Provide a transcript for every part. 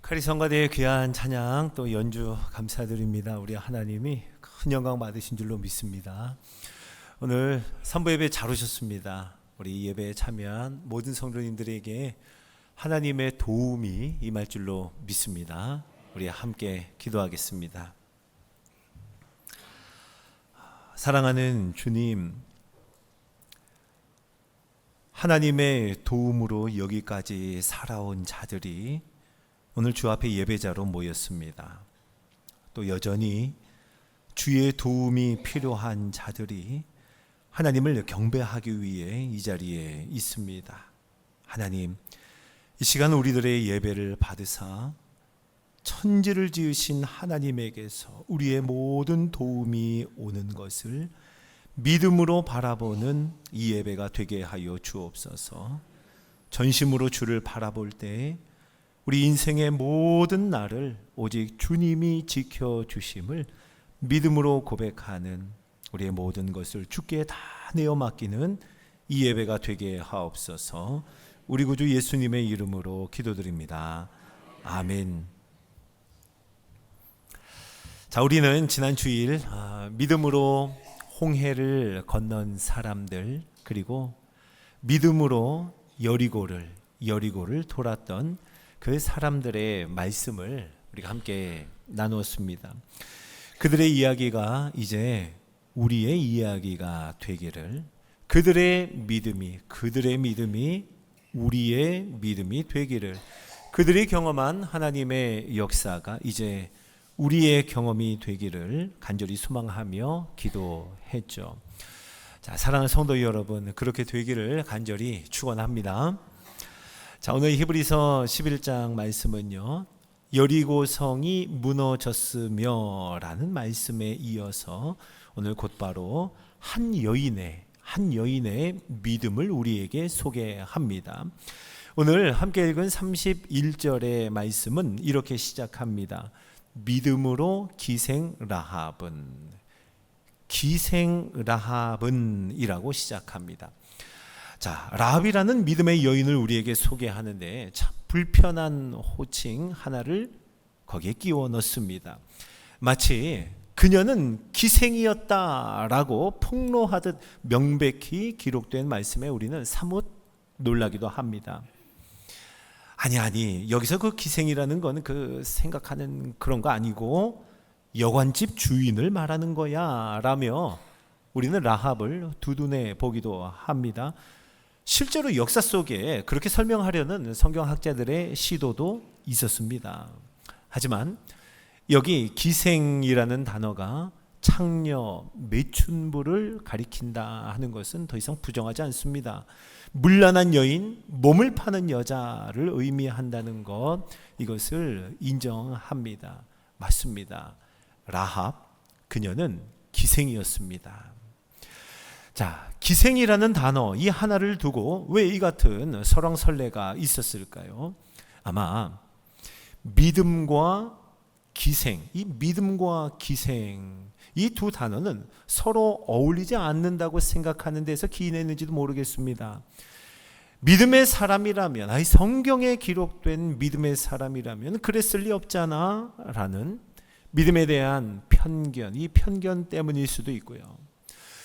카리성가대의 귀한 찬양 또 연주 감사드립니다. 우리 하나님이 큰 영광 받으신 줄로 믿습니다. 오늘 선부 예배 잘 오셨습니다. 우리 예배에 참여한 모든 성도님들에게 하나님의 도움이 임할 줄로 믿습니다. 우리 함께 기도하겠습니다. 사랑하는 주님, 하나님의 도움으로 여기까지 살아온 자들이 오늘 주 앞에 예배자로 모였습니다. 또 여전히 주의 도움이 필요한 자들이 하나님을 경배하기 위해 이 자리에 있습니다. 하나님, 이 시간 우리들의 예배를 받으사 천지를 지으신 하나님에게서 우리의 모든 도움이 오는 것을 믿음으로 바라보는 이 예배가 되게 하여 주옵소서. 전심으로 주를 바라볼 때 우리 인생의 모든 날을 오직 주님이 지켜주심을 믿음으로 고백하는 우리의 모든 것을 주께 다 내어 맡기는 이 예배가 되게 하옵소서. 우리 구주 예수님의 이름으로 기도드립니다. 아멘. 자, 우리는 지난 주일 믿음으로 홍해를 건넌 사람들, 그리고 믿음으로 여리고를 돌았던 그 사람들의 말씀을 우리가 함께 나누었습니다. 그들의 이야기가 이제 우리의 이야기가 되기를, 그들의 믿음이 우리의 믿음이 되기를, 그들이 경험한 하나님의 역사가 이제 우리의 경험이 되기를 간절히 소망하며 기도했죠. 자, 사랑하는 성도 여러분, 그렇게 되기를 간절히 축원합니다. 자, 오늘 히브리서 11장 말씀은요, 여리고성이 무너졌으며 라는 말씀에 이어서 오늘 곧바로 한 여인의 믿음을 우리에게 소개합니다. 오늘 함께 읽은 31절의 말씀은 이렇게 시작합니다. 믿음으로 기생 라합은이라고 시작합니다. 자, 라합이라는 믿음의 여인을 우리에게 소개하는데 참 불편한 호칭 하나를 거기에 끼워 넣습니다. 마치 그녀는 기생이었다라고 폭로하듯 명백히 기록된 말씀에 우리는 사뭇 놀라기도 합니다. 아니, 여기서 그 기생이라는 건 그 생각하는 그런 거 아니고 여관집 주인을 말하는 거야 라며 우리는 라합을 두둔해 보기도 합니다. 실제로 역사 속에 그렇게 설명하려는 성경학자들의 시도도 있었습니다. 하지만 여기 기생이라는 단어가 창녀, 매춘부를 가리킨다 하는 것은 더 이상 부정하지 않습니다. 문란한 여인, 몸을 파는 여자를 의미한다는 것, 이것을 인정합니다. 맞습니다. 라합, 그녀는 기생이었습니다. 자, 기생이라는 단어 이 하나를 두고 왜 이 같은 설왕설래가 있었을까요? 아마 믿음과 기생, 이 두 단어는 서로 어울리지 않는다고 생각하는 데서 기인했는지도 모르겠습니다. 믿음의 사람이라면, 성경에 기록된 믿음의 사람이라면 그랬을 리 없잖아 라는 믿음에 대한 편견, 이 편견 때문일 수도 있고요.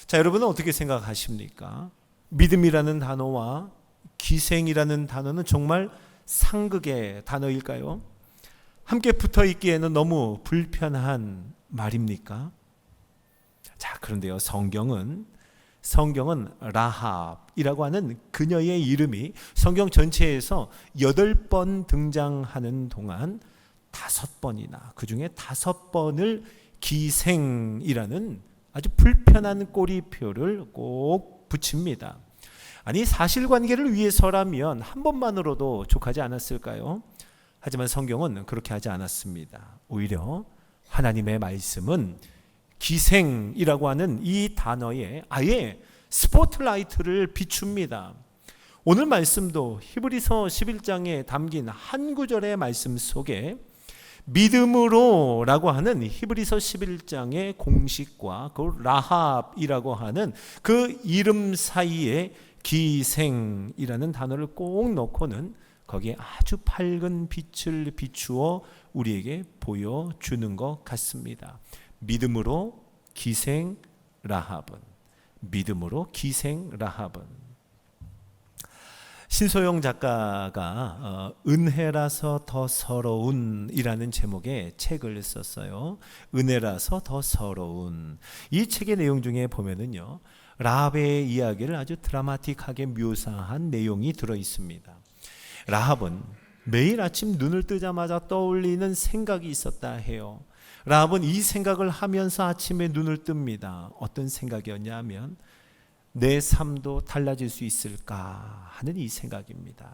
자, 여러분은 어떻게 생각하십니까? 믿음이라는 단어와 기생이라는 단어는 정말 상극의 단어일까요? 함께 붙어 있기에는 너무 불편한 말입니까? 자, 그런데요, 성경은 라합이라고 하는 그녀의 이름이 성경 전체에서 8번 등장하는 동안 5번이나 그 중에 5번을 기생이라는 아주 불편한 꼬리표를 꼭 붙입니다. 아니, 사실관계를 위해서라면 한 번만으로도 족하지 않았을까요? 하지만 성경은 그렇게 하지 않았습니다. 오히려 하나님의 말씀은 기생이라고 하는 이 단어에 아예 스포트라이트를 비춥니다. 오늘 말씀도 히브리서 11장에 담긴 한 구절의 말씀 속에 믿음으로 라고 하는 히브리서 11장의 공식과 그 라합이라고 하는 그 이름 사이에 기생이라는 단어를 꼭 넣고는 거기에 아주 밝은 빛을 비추어 우리에게 보여주는 것 같습니다. 믿음으로 기생 라합은, 믿음으로 기생 라합은. 신소영 작가가 은혜라서 더 서러운 이라는 제목의 책을 썼어요. 은혜라서 더 서러운. 이 책의 내용 중에 보면은요, 라합의 이야기를 아주 드라마틱하게 묘사한 내용이 들어 있습니다. 라합은 매일 아침 눈을 뜨자마자 떠올리는 생각이 있었다 해요. 라합은 이 생각을 하면서 아침에 눈을 뜹니다. 어떤 생각이었냐 하면 내 삶도 달라질 수 있을까 하는 이 생각입니다.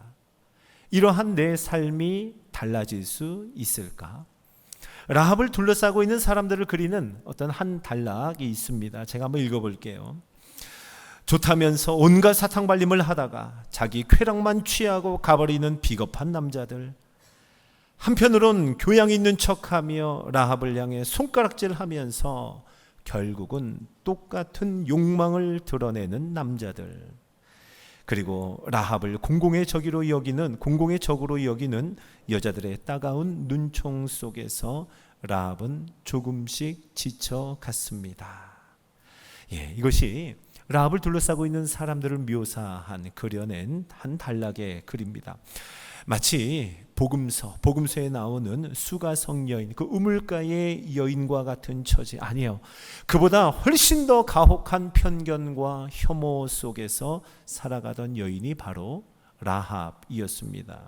이러한 내 삶이 달라질 수 있을까? 라합을 둘러싸고 있는 사람들을 그리는 어떤 한 단락이 있습니다. 제가 한번 읽어볼게요. 좋다면서 온갖 사탕발림을 하다가 자기 쾌락만 취하고 가버리는 비겁한 남자들. 한편으론 교양 있는 척하며 라합을 향해 손가락질하면서 결국은 똑같은 욕망을 드러내는 남자들. 그리고 라합을 공공의 적으로 여기는 여자들의 따가운 눈총 속에서 라합은 조금씩 지쳐갔습니다. 이것이 라합을 둘러싸고 있는 사람들을 묘사한, 그려낸 한 단락의 글입니다. 마치 복음서에 나오는 수가성 여인, 그 우물가의 여인과 같은 처지. 아니에요. 그보다 훨씬 더 가혹한 편견과 혐오 속에서 살아가던 여인이 바로 라합이었습니다.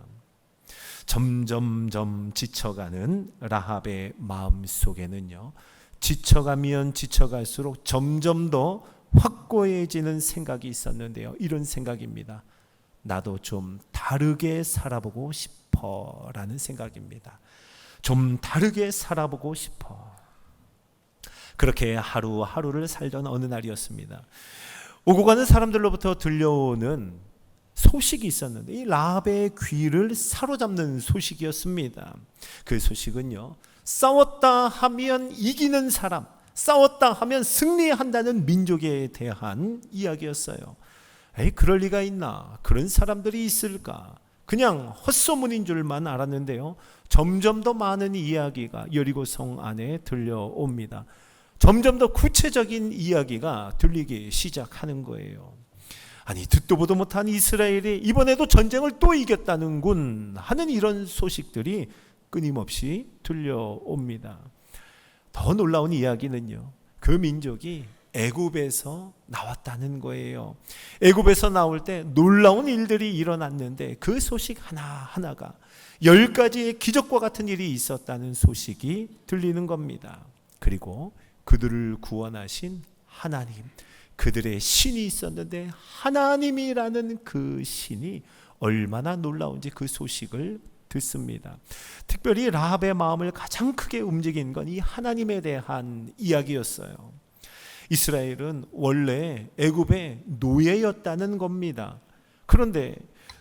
점점점 지쳐가는 라합의 마음 속에는요, 지쳐가면 지쳐갈수록 점점 더 확고해지는 생각이 있었는데요. 이런 생각입니다. 나도 좀 다르게 살아보고 싶어 라는 생각입니다. 좀 다르게 살아보고 싶어. 그렇게 하루하루를 살던 어느 날이었습니다. 오고 가는 사람들로부터 들려오는 소식이 있었는데, 이 라합의 귀를 사로잡는 소식이었습니다. 그 소식은요, 싸웠다 하면 이기는 사람, 싸웠다 하면 승리한다는 민족에 대한 이야기였어요. 그럴 리가 있나? 그런 사람들이 있을까? 그냥 헛소문인 줄만 알았는데요, 점점 더 많은 이야기가 여리고성 안에 들려옵니다. 점점 더 구체적인 이야기가 들리기 시작하는 거예요. 아니, 듣도 보도 못한 이스라엘이 이번에도 전쟁을 또 이겼다는군 하는 이런 소식들이 끊임없이 들려옵니다. 더 놀라운 이야기는요, 그 민족이 애굽에서 나왔다는 거예요. 애굽에서 나올 때 놀라운 일들이 일어났는데 그 소식 하나하나가 10가지의 기적과 같은 일이 있었다는 소식이 들리는 겁니다. 그리고 그들을 구원하신 하나님, 그들의 신이 있었는데 하나님이라는 그 신이 얼마나 놀라운지 그 소식을 듣습니다. 특별히 라합의 마음을 가장 크게 움직인 건 이 하나님에 대한 이야기였어요. 이스라엘은 원래 애굽의 노예였다는 겁니다. 그런데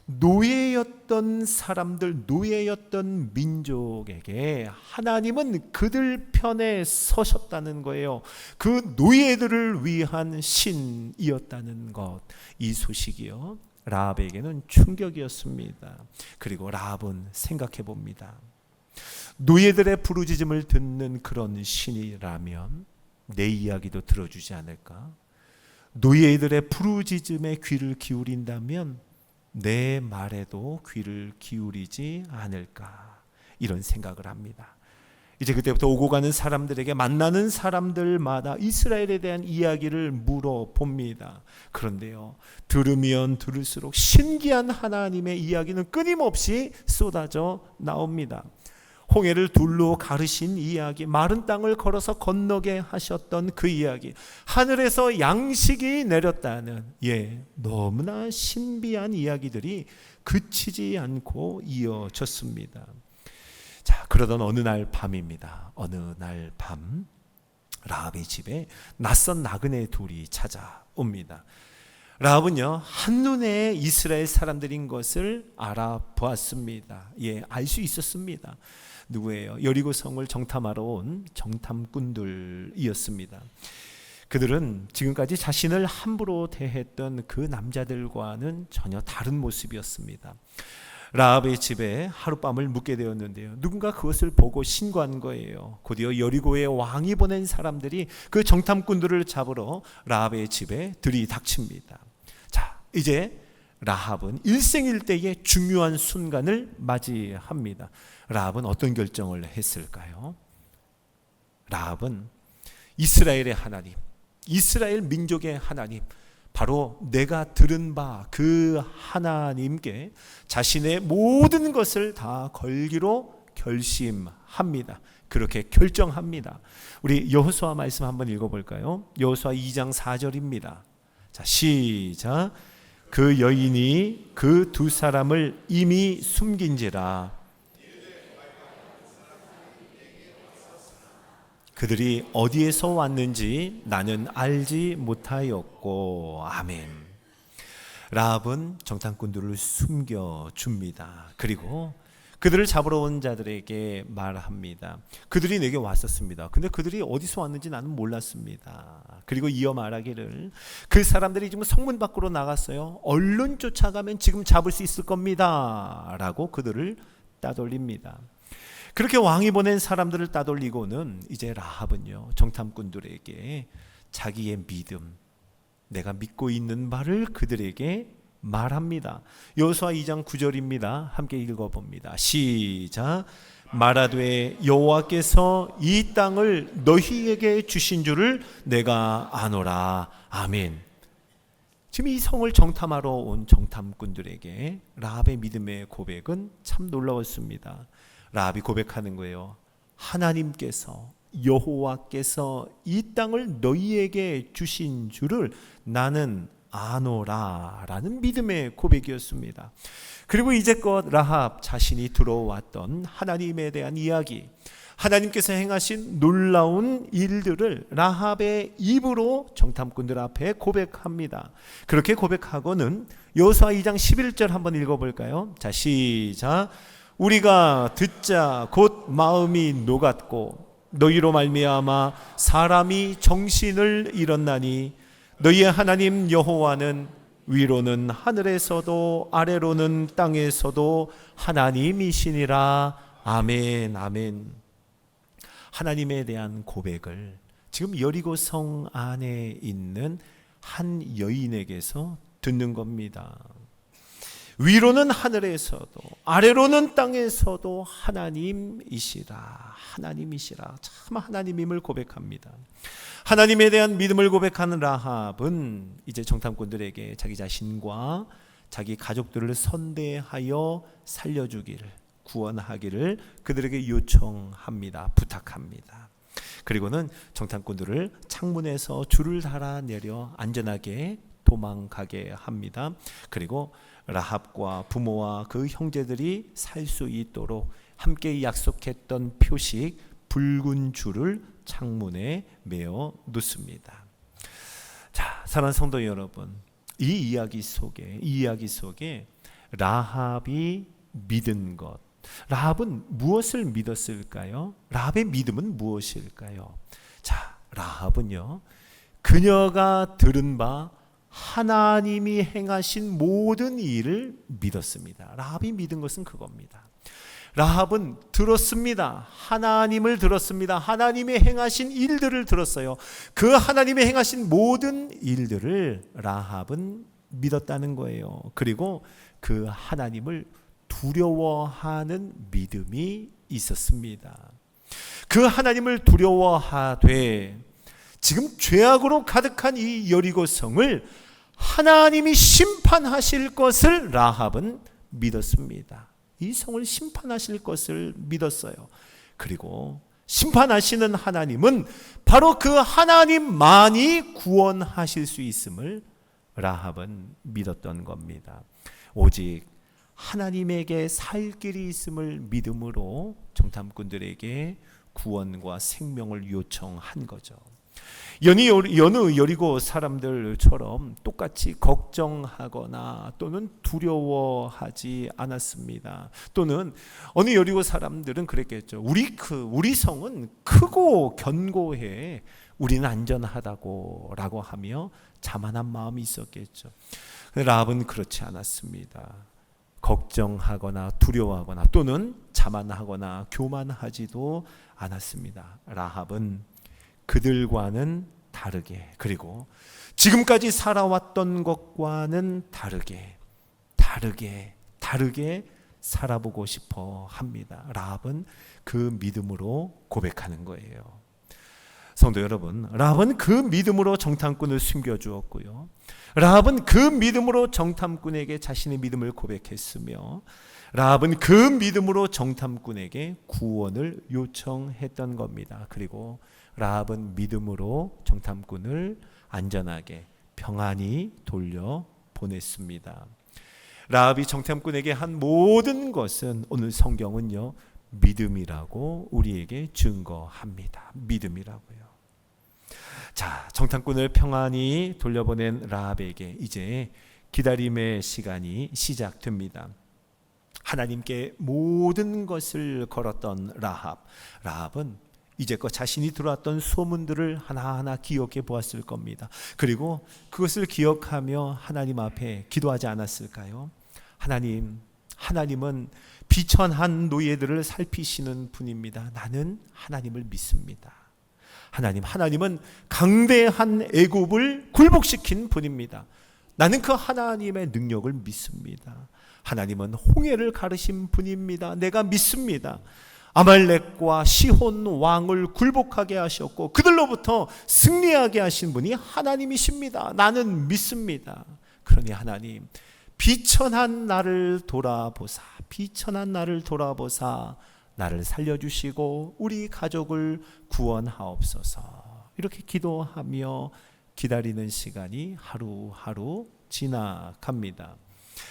노예였던 사람들, 노예였던 민족에게 하나님은 그들 편에 서셨다는 거예요. 그 노예들을 위한 신이었다는 것, 이 소식이요, 라합에게는 충격이었습니다. 그리고 라합은 생각해 봅니다. 노예들의 부르짖음을 듣는 그런 신이라면 내 이야기도 들어주지 않을까? 노예들의 부르짖음에 귀를 기울인다면 내 말에도 귀를 기울이지 않을까? 이런 생각을 합니다. 이제 그때부터 오고 가는 사람들에게 만나는 사람들마다 이스라엘에 대한 이야기를 물어봅니다. 그런데요, 들으면 들을수록 신기한 하나님의 이야기는 끊임없이 쏟아져 나옵니다. 홍해를 둘로 가르신 이야기, 마른 땅을 걸어서 건너게 하셨던 그 이야기, 하늘에서 양식이 내렸다는, 너무나 신비한 이야기들이 그치지 않고 이어졌습니다. 자, 그러던 어느 날 밤입니다. 어느 날 밤, 라합의 집에 낯선 나그네 둘이 찾아옵니다. 라합은요, 한눈에 이스라엘 사람들인 것을 알아보았습니다. 알 수 있었습니다. 누구예요? 여리고 성을 정탐하러 온 정탐꾼들이었습니다. 그들은 지금까지 자신을 함부로 대했던 그 남자들과는 전혀 다른 모습이었습니다. 라합의 집에 하룻밤을 묵게 되었는데요, 누군가 그것을 보고 신고한 거예요. 곧이어 여리고의 왕이 보낸 사람들이 그 정탐꾼들을 잡으러 라합의 집에 들이닥칩니다. 자, 이제 라합은 일생일대의 중요한 순간을 맞이합니다. 라합은 어떤 결정을 했을까요? 라합은 이스라엘의 하나님, 이스라엘 민족의 하나님, 바로 내가 들은 바 그 하나님께 자신의 모든 것을 다 걸기로 결심합니다. 그렇게 결정합니다. 우리 여호수아 말씀 한번 읽어볼까요? 여호수아 2장 4절입니다. 자, 시작. 그 여인이 그 두 사람을 이미 숨긴지라 그들이 어디에서 왔는지 나는 알지 못하였고. 아멘. 라합은 정탐꾼들을 숨겨줍니다. 그리고 그들을 잡으러 온 자들에게 말합니다. 그들이 내게 왔었습니다. 근데 그들이 어디서 왔는지 나는 몰랐습니다. 그리고 이어 말하기를, 그 사람들이 지금 성문 밖으로 나갔어요. 얼른 쫓아가면 지금 잡을 수 있을 겁니다. 라고 그들을 따돌립니다. 그렇게 왕이 보낸 사람들을 따돌리고는 이제 라합은요, 정탐꾼들에게 자기의 믿음, 내가 믿고 있는 바를 그들에게 말합니다. 여호수아 2장 9절입니다. 함께 읽어봅니다. 시작. 말하되 여호와께서 이 땅을 너희에게 주신 줄을 내가 아노라. 아멘. 지금 이 성을 정탐하러 온 정탐꾼들에게 라합의 믿음의 고백은 참 놀라웠습니다. 라합이 고백하는 거예요. 하나님께서, 여호와께서 이 땅을 너희에게 주신 줄을 나는 아노라 라는 믿음의 고백이었습니다. 그리고 이제껏 라합 자신이 들어왔던 하나님에 대한 이야기, 하나님께서 행하신 놀라운 일들을 라합의 입으로 정탐꾼들 앞에 고백합니다. 그렇게 고백하고는 여호수아 2장 11절 한번 읽어볼까요? 자, 시작. 우리가 듣자 곧 마음이 녹았고 너희로 말미암아 사람이 정신을 잃었나니 너희의 하나님 여호와는 위로는 하늘에서도 아래로는 땅에서도 하나님이시니라. 아멘. 아멘. 하나님에 대한 고백을 지금 여리고 성 안에 있는 한 여인에게서 듣는 겁니다. 위로는 하늘에서도 아래로는 땅에서도 하나님이시라. 하나님이시라. 참 하나님임을 고백합니다. 하나님에 대한 믿음을 고백하는 라합은 이제 정탐꾼들에게 자기 자신과 자기 가족들을 선대하여 살려주기를, 구원하기를 그들에게 요청합니다. 부탁합니다. 그리고는 정탐꾼들을 창문에서 줄을 달아 내려 안전하게 도망가게 합니다. 그리고 라합과 부모와 그 형제들이 살 수 있도록 함께 약속했던 표식 붉은 줄을 창문에 메어 놓습니다. 자, 사랑하는 성도 여러분, 이 이야기 속에 라합이 믿은 것, 라합은 무엇을 믿었을까요? 라합의 믿음은 무엇일까요? 자, 라합은요, 그녀가 들은 바 하나님이 행하신 모든 일을 믿었습니다. 라합이 믿은 것은 그겁니다. 라합은 들었습니다. 하나님을 들었습니다. 하나님이 행하신 일들을 들었어요. 그 하나님이 행하신 모든 일들을 라합은 믿었다는 거예요. 그리고 그 하나님을 두려워하는 믿음이 있었습니다. 그 하나님을 두려워하되 지금 죄악으로 가득한 이 여리고성을 하나님이 심판하실 것을 라합은 믿었습니다. 이 성을 심판하실 것을 믿었어요. 그리고 심판하시는 하나님은 바로 그 하나님만이 구원하실 수 있음을 라합은 믿었던 겁니다. 오직 하나님에게 살 길이 있음을 믿음으로 정탐꾼들에게 구원과 생명을 요청한 거죠. 여느 여리고 사람들처럼 똑같이 걱정하거나 또는 두려워하지 않았습니다. 또는 어느 여리고 사람들은 그랬겠죠. 우리 성은 크고 견고해, 우리는 안전하다고 라고 하며 자만한 마음이 있었겠죠. 라합은 그렇지 않았습니다. 걱정하거나 두려워하거나 또는 자만하거나 교만하지도 않았습니다. 라합은 그들과는 다르게, 그리고 지금까지 살아왔던 것과는 다르게 살아보고 싶어 합니다. 라합은 그 믿음으로 고백하는 거예요. 성도 여러분, 라합은 그 믿음으로 정탐꾼을 숨겨주었고요, 라합은 그 믿음으로 정탐꾼에게 자신의 믿음을 고백했으며, 라합은 그 믿음으로 정탐꾼에게 구원을 요청했던 겁니다. 그리고 라합은 믿음으로 정탐꾼을 안전하게 평안히 돌려보냈습니다. 라합이 정탐꾼에게 한 모든 것은 오늘 성경은요, 믿음이라고 우리에게 증거합니다. 믿음이라고요. 자, 정탐꾼을 평안히 돌려보낸 라합에게 이제 기다림의 시간이 시작됩니다. 하나님께 모든 것을 걸었던 라합은 이제껏 자신이 들어왔던 소문들을 하나하나 기억해 보았을 겁니다. 그리고 그것을 기억하며 하나님 앞에 기도하지 않았을까요? 하나님은 비천한 노예들을 살피시는 분입니다. 나는 하나님을 믿습니다. 하나님은 강대한 애굽을 굴복시킨 분입니다. 나는 그 하나님의 능력을 믿습니다. 하나님은 홍해를 가르신 분입니다. 내가 믿습니다. 아말렉과 시혼 왕을 굴복하게 하셨고 그들로부터 승리하게 하신 분이 하나님이십니다. 나는 믿습니다. 그러니 하나님, 비천한 나를 돌아보사 나를 살려주시고 우리 가족을 구원하옵소서. 이렇게 기도하며 기다리는 시간이 하루하루 지나갑니다.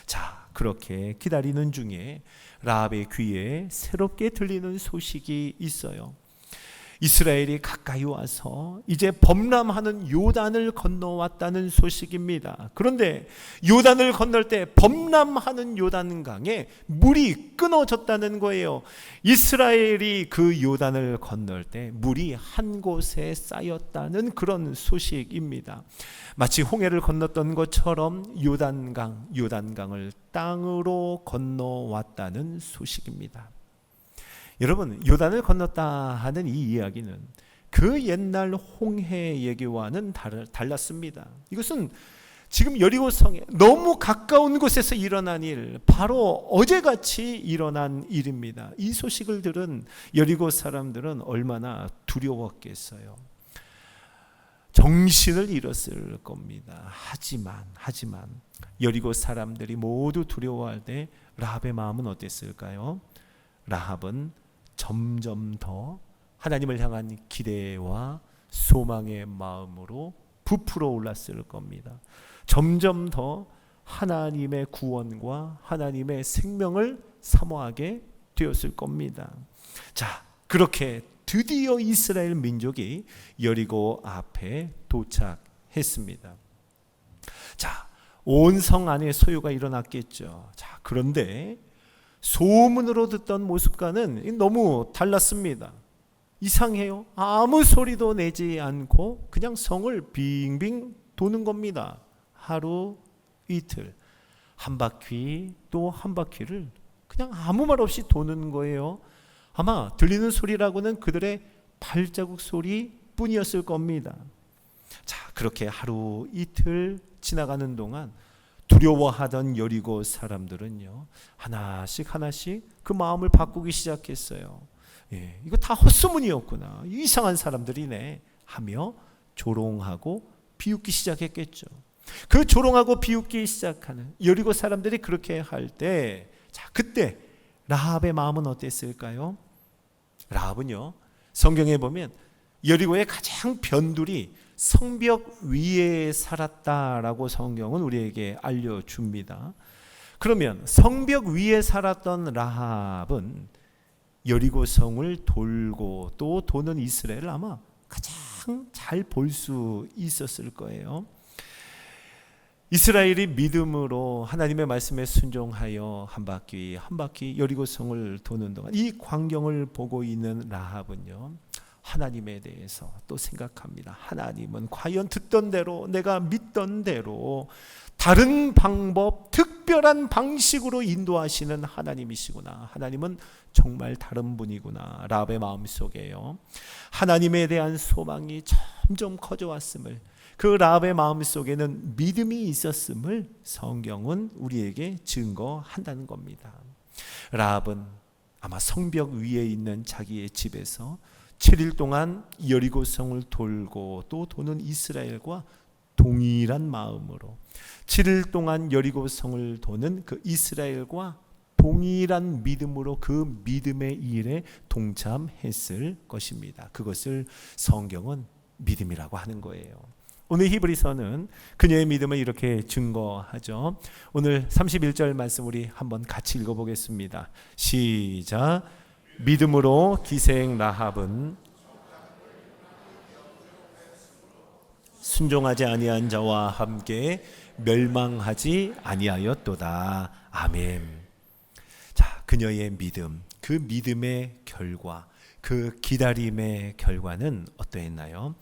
자, 그렇게 기다리는 중에 라합의 귀에 새롭게 들리는 소식이 있어요. 이스라엘이 가까이 와서 이제 범람하는 요단을 건너왔다는 소식입니다. 그런데 요단을 건널 때 범람하는 요단강에 물이 끊어졌다는 거예요. 이스라엘이 그 요단을 건널 때 물이 한 곳에 쌓였다는 그런 소식입니다. 마치 홍해를 건넜던 것처럼 요단강을 땅으로 건너왔다는 소식입니다. 여러분, 요단을 건넜다 하는 이 이야기는 그 옛날 홍해 얘기와는 달랐습니다. 이것은 지금 여리고성에 너무 가까운 곳에서 일어난 일, 바로 어제같이 일어난 일입니다. 이 소식을 들은 여리고 사람들은 얼마나 두려웠겠어요. 정신을 잃었을 겁니다. 하지만 여리고 사람들이 모두 두려워할 때 라합의 마음은 어땠을까요? 라합은 점점 더 하나님을 향한 기대와 소망의 마음으로 부풀어 올랐을 겁니다. 점점 더 하나님의 구원과 하나님의 생명을 사모하게 되었을 겁니다. 자, 그렇게 드디어 이스라엘 민족이 여리고 앞에 도착했습니다. 자, 온 성 안에 소요가 일어났겠죠. 자, 그런데 소문으로 듣던 모습과는 너무 달랐습니다. 이상해요. 아무 소리도 내지 않고 그냥 성을 빙빙 도는 겁니다. 하루 이틀, 한 바퀴 또 한 바퀴를 그냥 아무 말 없이 도는 거예요. 아마 들리는 소리라고는 그들의 발자국 소리뿐이었을 겁니다. 자, 그렇게 하루 이틀 지나가는 동안 두려워하던 여리고 사람들은요, 하나씩 그 마음을 바꾸기 시작했어요. 이거 다 헛소문이었구나, 이상한 사람들이네 하며 조롱하고 비웃기 시작했겠죠. 그 조롱하고 비웃기 시작하는 여리고 사람들이 그렇게 할 때, 자, 그때 라합의 마음은 어땠을까요? 라합은요, 성경에 보면 여리고의 가장 변두리 성벽 위에 살았다라고 성경은 우리에게 알려줍니다. 그러면 성벽 위에 살았던 라합은 여리고 성을 돌고 또 도는 이스라엘을 아마 가장 항상 잘 볼 수 있었을 거예요. 이스라엘이 믿음으로 하나님의 말씀에 순종하여 한 바퀴 여리고성을 도는 동안 이 광경을 보고 있는 라합은요, 하나님에 대해서 또 생각합니다. 하나님은 과연 듣던 대로, 내가 믿던 대로 다른 방법, 특별한 방식으로 인도하시는 하나님이시구나. 하나님은 정말 다른 분이구나. 라합의 마음속에요, 하나님에 대한 소망이 점점 커져왔음을, 그 라합의 마음속에는 믿음이 있었음을 성경은 우리에게 증거한다는 겁니다. 라합은 아마 성벽 위에 있는 자기의 집에서 7일 동안 여리고성을 돌고 또 도는 이스라엘과 동일한 마음으로 7일 동안 여리고성을 도는 그 이스라엘과 동일한 믿음으로 그 믿음의 일에 동참했을 것입니다. 그것을 성경은 믿음이라고 하는 거예요. 오늘 히브리서는 그녀의 믿음을 이렇게 증거하죠. 오늘 31절 말씀 우리 한번 같이 읽어보겠습니다. 시작. 믿음으로 기생 라합은 순종하지 아니한 자와 함께 멸망하지 아니하였도다. 아멘. 자, 그녀의 믿음, 그 믿음의 결과, 그 기다림의 결과는 어떠했나요?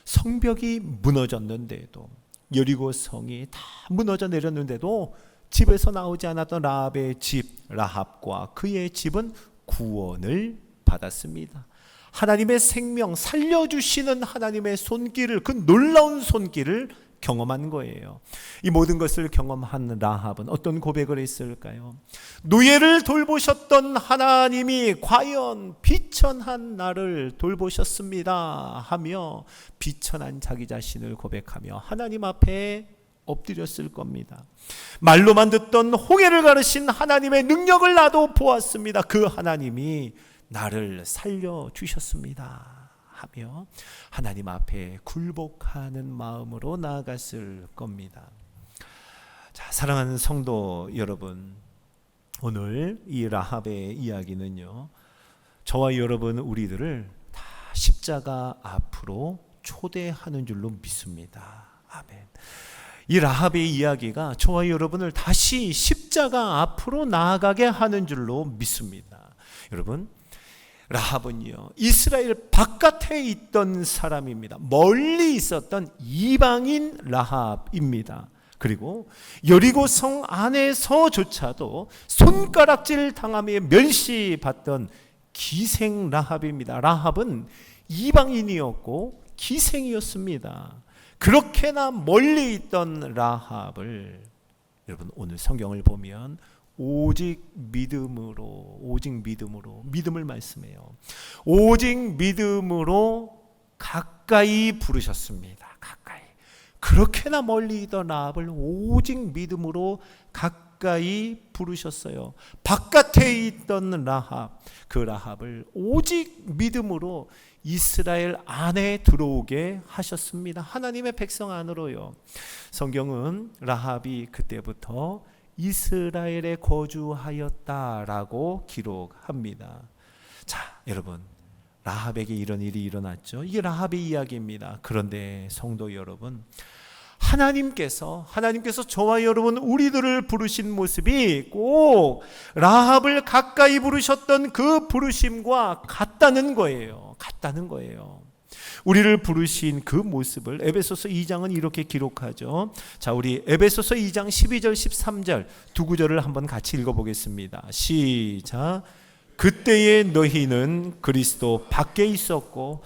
성벽이 무너졌는데도, 여리고 성이 다 무너져 내렸는데도 집에서 나오지 않았던 라합의 집, 라합과 그의 집은 구원을 받았습니다. 하나님의 생명, 살려주시는 하나님의 손길을, 그 놀라운 손길을 경험한 거예요. 이 모든 것을 경험한 라합은 어떤 고백을 했을까요? 노예를 돌보셨던 하나님이 과연 비천한 나를 돌보셨습니다 하며 비천한 자기 자신을 고백하며 하나님 앞에 엎드렸을 겁니다. 말로만 듣던 홍해를 가르신 하나님의 능력을 나도 보았습니다. 그 하나님이 나를 살려주셨습니다 하며 하나님 앞에 굴복하는 마음으로 나아갔을 겁니다. 자, 사랑하는 성도 여러분, 오늘 이 라합의 이야기는요, 저와 여러분 우리들을 다 십자가 앞으로 초대하는 줄로 믿습니다. 아멘. 이 라합의 이야기가 저와 여러분을 다시 십자가 앞으로 나아가게 하는 줄로 믿습니다. 여러분, 라합은요, 이스라엘 바깥에 있던 사람입니다. 멀리 있었던 이방인 라합입니다. 그리고 여리고성 안에서조차도 손가락질 당하며 멸시받던 기생 라합입니다. 라합은 이방인이었고 기생이었습니다. 그렇게나 멀리 있던 라합을 여러분 오늘 성경을 보면 오직 믿음으로 믿음을 말씀해요. 오직 믿음으로 가까이 부르셨습니다. 가까이. 그렇게나 멀리 있던 라합을 오직 믿음으로 가까이 부르셨어요. 바깥에 있던 라합, 그 라합을 오직 믿음으로 이스라엘 안에 들어오게 하셨습니다. 하나님의 백성 안으로요. 성경은 라합이 그때부터 이스라엘에 거주하였다라고 기록합니다. 자, 여러분, 라합에게 이런 일이 일어났죠. 이게 라합의 이야기입니다. 그런데 성도 여러분, 하나님께서 저와 여러분 우리들을 부르신 모습이 꼭 라합을 가까이 부르셨던 그 부르심과 같다는 거예요. 우리를 부르신 그 모습을 에베소서 2장은 이렇게 기록하죠. 자, 우리 에베소서 2장 12절 13절 두 구절을 한번 같이 읽어보겠습니다. 시작. 그때의 너희는 그리스도 밖에 있었고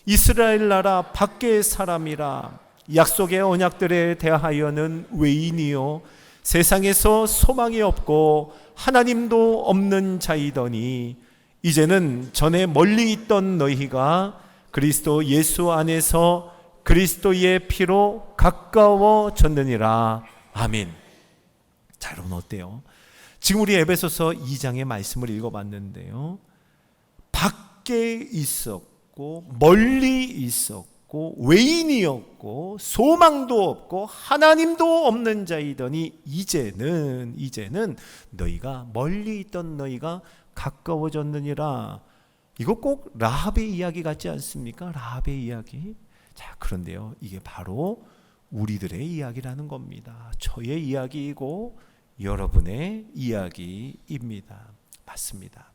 이스라엘 나라 밖의 사람이라. 약속의 언약들에 대하여는 외인이요 세상에서 소망이 없고 하나님도 없는 자이더니 이제는 전에 멀리 있던 너희가 그리스도 예수 안에서 그리스도의 피로 가까워졌느니라. 아멘. 자, 여러분 어때요? 지금 우리 에베소서 2장의 말씀을 읽어봤는데요, 밖에 있었고 멀리 있었고 외인이었고 소망도 없고 하나님도 없는 자이더니 이제는 너희가 멀리 있던 너희가 가까워졌느니라. 이거 꼭 라합의 이야기 같지 않습니까? 라합의 이야기. 자, 그런데요, 이게 바로 우리들의 이야기라는 겁니다. 저의 이야기이고 여러분의 이야기입니다. 맞습니다.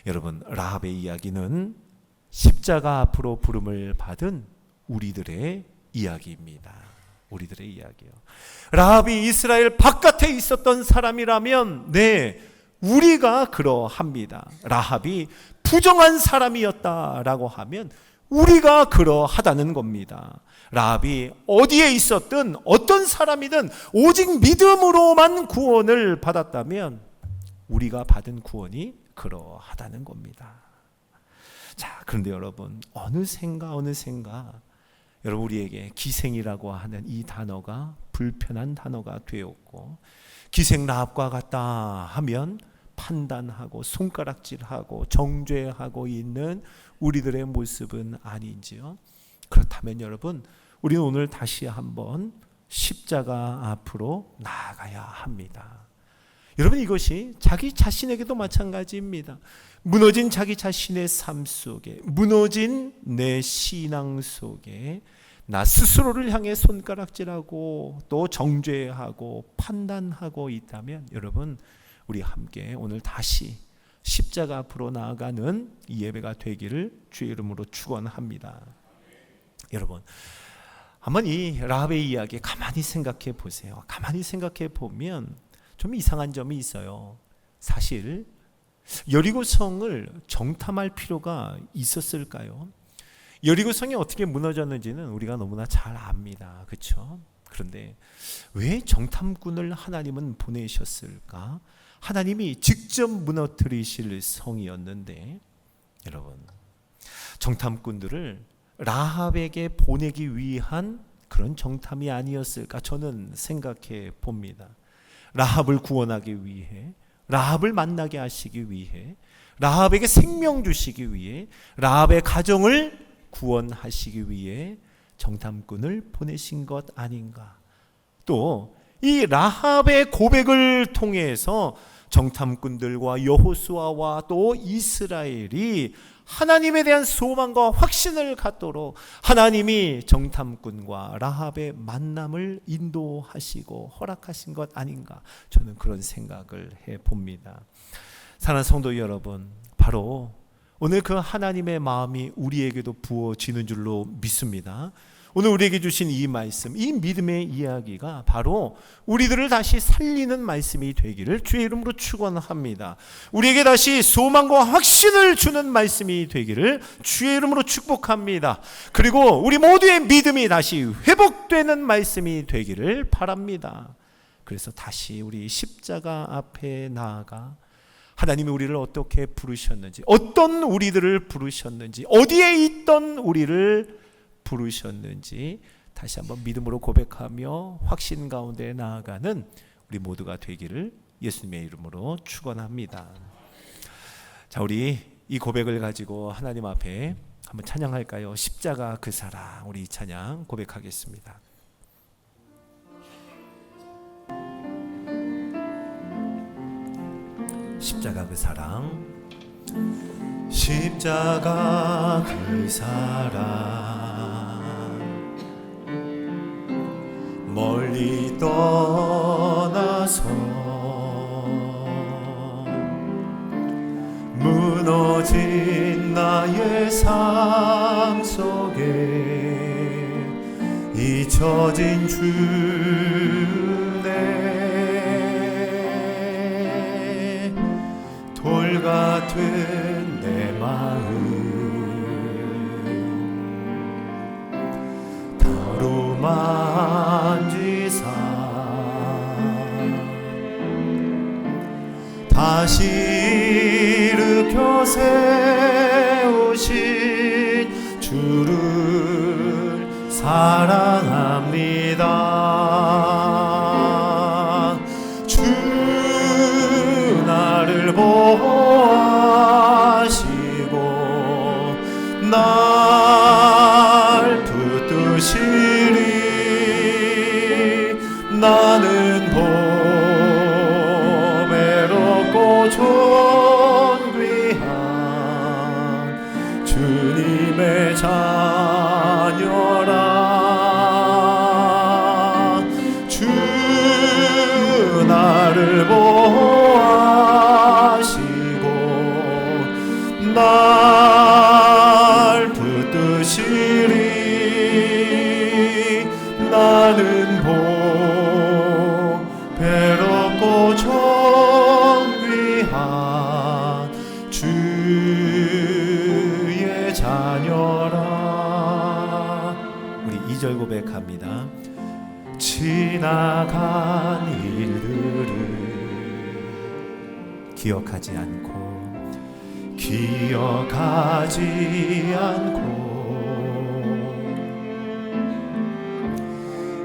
여러분, 라합의 이야기는 십자가 앞으로 부름을 받은 우리들의 이야기입니다. 우리들의 이야기요. 라합이 이스라엘 바깥에 있었던 사람이라면 네, 우리가 그러합니다. 라합이 부정한 사람이었다라고 하면 우리가 그러하다는 겁니다. 라합이 어디에 있었든 어떤 사람이든 오직 믿음으로만 구원을 받았다면 우리가 받은 구원이 그러하다는 겁니다. 자, 그런데 여러분, 어느샌가 여러분, 우리에게 기생이라고 하는 이 단어가 불편한 단어가 되었고, 기생 라합과 같다 하면 판단하고 손가락질하고 정죄하고 있는 우리들의 모습은 아닌지요? 그렇다면 여러분, 우리는 오늘 다시 한번 십자가 앞으로 나아가야 합니다. 여러분, 이것이 자기 자신에게도 마찬가지입니다. 무너진 자기 자신의 삶 속에, 무너진 내 신앙 속에 나 스스로를 향해 손가락질하고 또 정죄하고 판단하고 있다면 여러분, 우리 함께 오늘 다시 십자가 앞으로 나아가는 이 예배가 되기를 주의 이름으로 축원합니다. 여러분, 한번 이 라합의 이야기 가만히 생각해 보세요. 가만히 생각해 보면 좀 이상한 점이 있어요. 사실 여리고성을 정탐할 필요가 있었을까요? 여리고성이 어떻게 무너졌는지는 우리가 너무나 잘 압니다. 그렇죠? 그런데 왜 정탐꾼을 하나님은 보내셨을까? 하나님이 직접 무너뜨리실 성이었는데, 여러분, 정탐꾼들을 라합에게 보내기 위한 그런 정탐이 아니었을까? 저는 생각해 봅니다. 라합을 구원하기 위해, 라합을 만나게 하시기 위해, 라합에게 생명 주시기 위해, 라합의 가정을 구원하시기 위해 정탐꾼을 보내신 것 아닌가? 또 이 라합의 고백을 통해서 정탐꾼들과 여호수아와 또 이스라엘이 하나님에 대한 소망과 확신을 갖도록 하나님이 정탐꾼과 라합의 만남을 인도하시고 허락하신 것 아닌가? 저는 그런 생각을 해봅니다. 사랑하는 성도 여러분, 바로 오늘 그 하나님의 마음이 우리에게도 부어지는 줄로 믿습니다. 오늘 우리에게 주신 이 말씀, 이 믿음의 이야기가 바로 우리들을 다시 살리는 말씀이 되기를 주의 이름으로 축원합니다. 우리에게 다시 소망과 확신을 주는 말씀이 되기를 주의 이름으로 축복합니다. 그리고 우리 모두의 믿음이 다시 회복되는 말씀이 되기를 바랍니다. 그래서 다시 우리 십자가 앞에 나아가 하나님이 우리를 어떻게 부르셨는지, 어떤 우리들을 부르셨는지, 어디에 있던 우리를 부르셨는지 다시 한번 믿음으로 고백하며 확신 가운데 나아가는 우리 모두가 되기를 예수님의 이름으로 축원합니다. 자, 우리 이 고백을 가지고 하나님 앞에 한번 찬양할까요? 십자가 그 사랑, 우리 이 찬양 고백하겠습니다. 십자가 그 사랑, 십자가 그 사랑, 멀리 떠나서 무너진 나의 삶 속에 잊혀진 주네, 돌 같은 내 마음 다루 만지사 다시 일으켜 세우신 주를 사랑합니다. 주 나를 보호하시고 날 붙드시리. 나는 보배롭고 존귀한 주님의 자녀 날 붙드시리. 나는 보배롭고 존귀한 주의 자녀라. 우리 2절 고백합니다. 지나간 일들을 기억하지 않고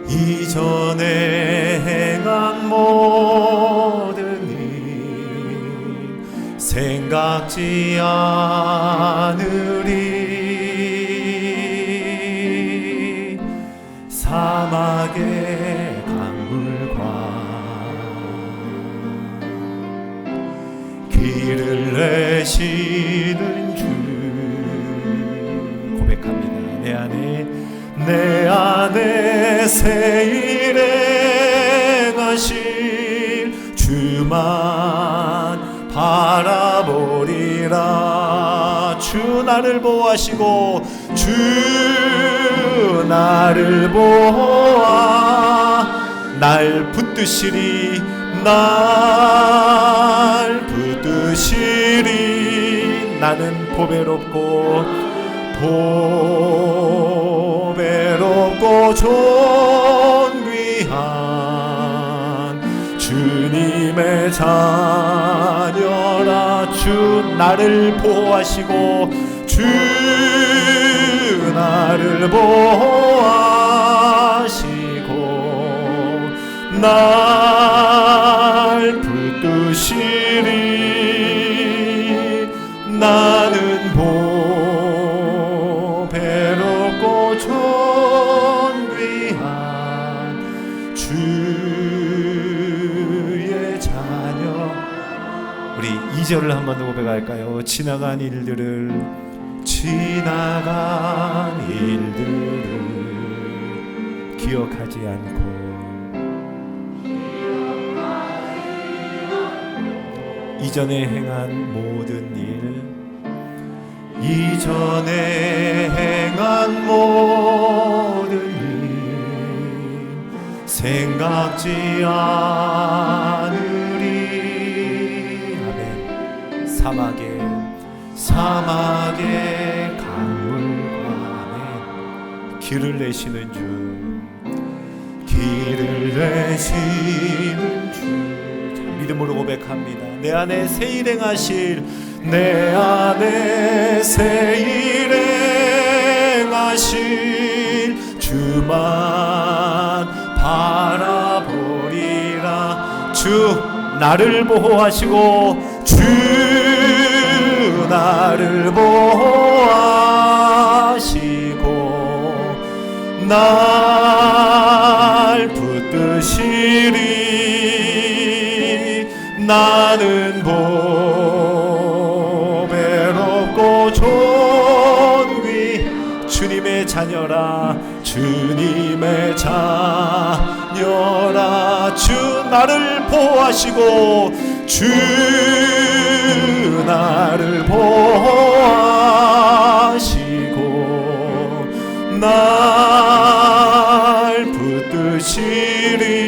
이전에 행한 모든 일 생각지 않으리. 사막의 강물과 길을 내시는 주 고백합니다. 내 안에 새 일에 가실 주만 바라보리라. 주 나를 보호하시고 주 나를 보호하 날 붙드시리. 날 붙드시리. 나는 보배롭고 존귀한 주님의 자녀라. 주 나를 보호하시고 주 나를 보호하시고 날 붙드시리. 나는 보배롭고 존귀한 주의 자녀. 우리 2절을 한 번 더 고백할까요? 지나간 일들을 기억하지 않고 이전에 행한 모든 일 생각지 않으리. 아멘. 사막의 강물과 아멘. 길을 내시는 주 믿음으로 고백합니다. 내 안에 새 일 행하실 주만 바라보리라. 주 나를 보호하시고 주 나를 보호하시고 날 붙드시리. 나는 보배롭고 주님의 자녀라. 주님의 자녀라. 주 나를 보호하시고 주 나를 보호하시고 날 붙드시리.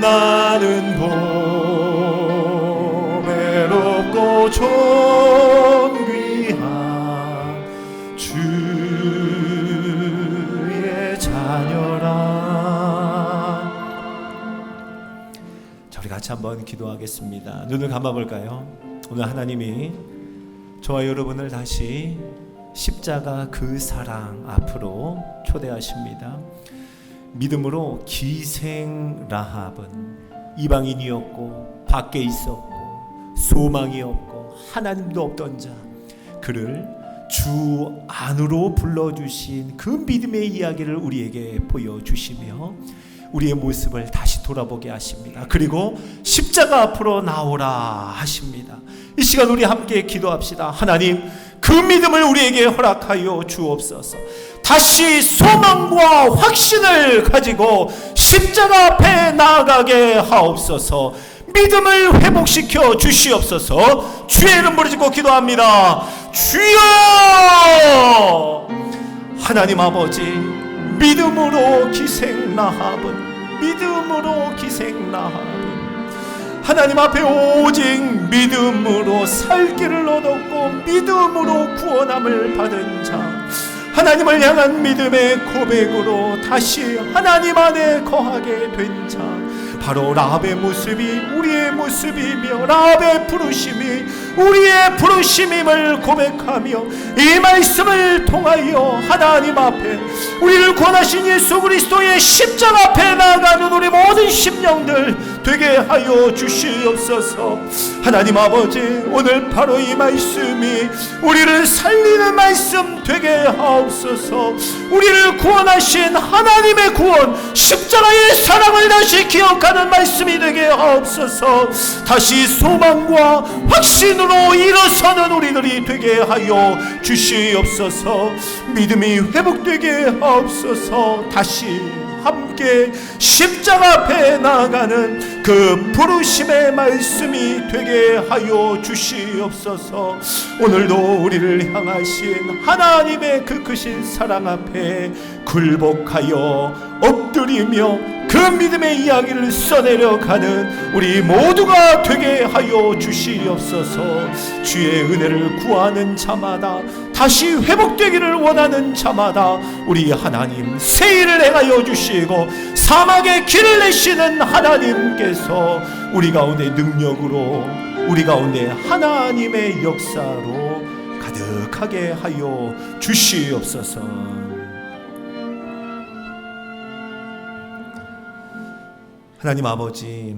나는 보배롭고 존귀한 주의 자녀라. 자, 우리 같이 한번 기도하겠습니다. 눈을 감아볼까요? 오늘 하나님이 저와 여러분을 다시 십자가 그 사랑 앞으로 초대하십니다. 믿음으로 기생 라합은 이방인이었고 밖에 있었고 소망이 없고 하나님도 없던 자, 그를 주 안으로 불러주신 그 믿음의 이야기를 우리에게 보여주시며 우리의 모습을 다시 돌아보게 하십니다. 그리고 십자가 앞으로 나오라 하십니다. 이 시간 우리 함께 기도합시다. 하나님, 그 믿음을 우리에게 허락하여 주옵소서. 다시 소망과 확신을 가지고 십자가 앞에 나아가게 하옵소서. 믿음을 회복시켜 주시옵소서. 주의 이름 부르짖고 기도합니다. 주여! 하나님 아버지, 믿음으로 기생 라합은, 믿음으로 기생 라합은 하나님 앞에 오직 믿음으로 살 길을 얻었고 믿음으로 구원함을 받은 자, 하나님을 향한 믿음의 고백으로 다시 하나님 안에 거하게 된 자, 바로 라합의 모습이 우리의 모습이며 라합의 부르심이 우리의 부르심임을 고백하며 이 말씀을 통하여 하나님 앞에 우리를 구원하신 예수 그리스도의 십자가 앞에 나아가는 우리 모든 심령들 되게 하여 주시옵소서. 하나님 아버지, 오늘 바로 이 말씀이 우리를 살리는 말씀 되게 하옵소서. 우리를 구원하신 하나님의 구원, 십자가의 사랑을 다시 기억하는 말씀이 되게 하옵소서. 다시 소망과 확신으로 일어서는 우리들이 되게 하여 주시옵소서. 믿음이 회복되게 하옵소서. 다시 함께 십자가 앞에 나아가는 그 부르심의 말씀이 되게 하여 주시옵소서. 오늘도 우리를 향하신 하나님의 그 크신 사랑 앞에 굴복하여 엎드리며 그 믿음의 이야기를 써내려가는 우리 모두가 되게 하여 주시옵소서. 주의 은혜를 구하는 자마다, 다시 회복되기를 원하는 자마다 우리 하나님 새 일을 행하여 주시고 사막에 길을 내시는 하나님께서 우리 가운데 능력으로, 우리 가운데 하나님의 역사로 가득하게 하여 주시옵소서. 하나님 아버지,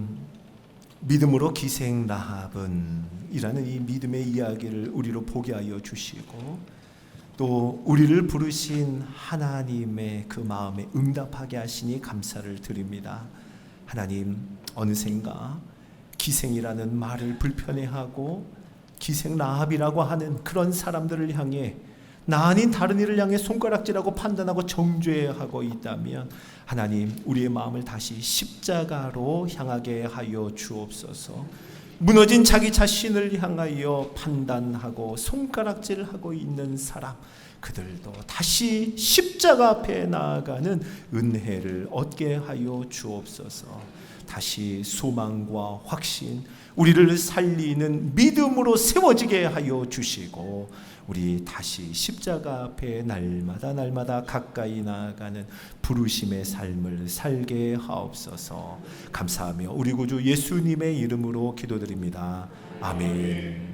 믿음으로 기생 라합은 이라는 이 믿음의 이야기를 우리로 보게 하여 주시고 또 우리를 부르신 하나님의 그 마음에 응답하게 하시니 감사를 드립니다. 하나님, 어느샌가 기생이라는 말을 불편해하고 기생 라합이라고 하는 그런 사람들을 향해 나 아닌 다른 이를 향해 손가락질하고 판단하고 정죄하고 있다면 하나님, 우리의 마음을 다시 십자가로 향하게 하여 주옵소서. 무너진 자기 자신을 향하여 판단하고 손가락질하고 있는 사람, 그들도 다시 십자가 앞에 나아가는 은혜를 얻게 하여 주옵소서. 다시 소망과 확신, 우리를 살리는 믿음으로 세워지게 하여 주시고 우리 다시 십자가 앞에 날마다 가까이 나아가는 부르심의 삶을 살게 하옵소서. 감사하며 우리 구주 예수님의 이름으로 기도드립니다. 아멘.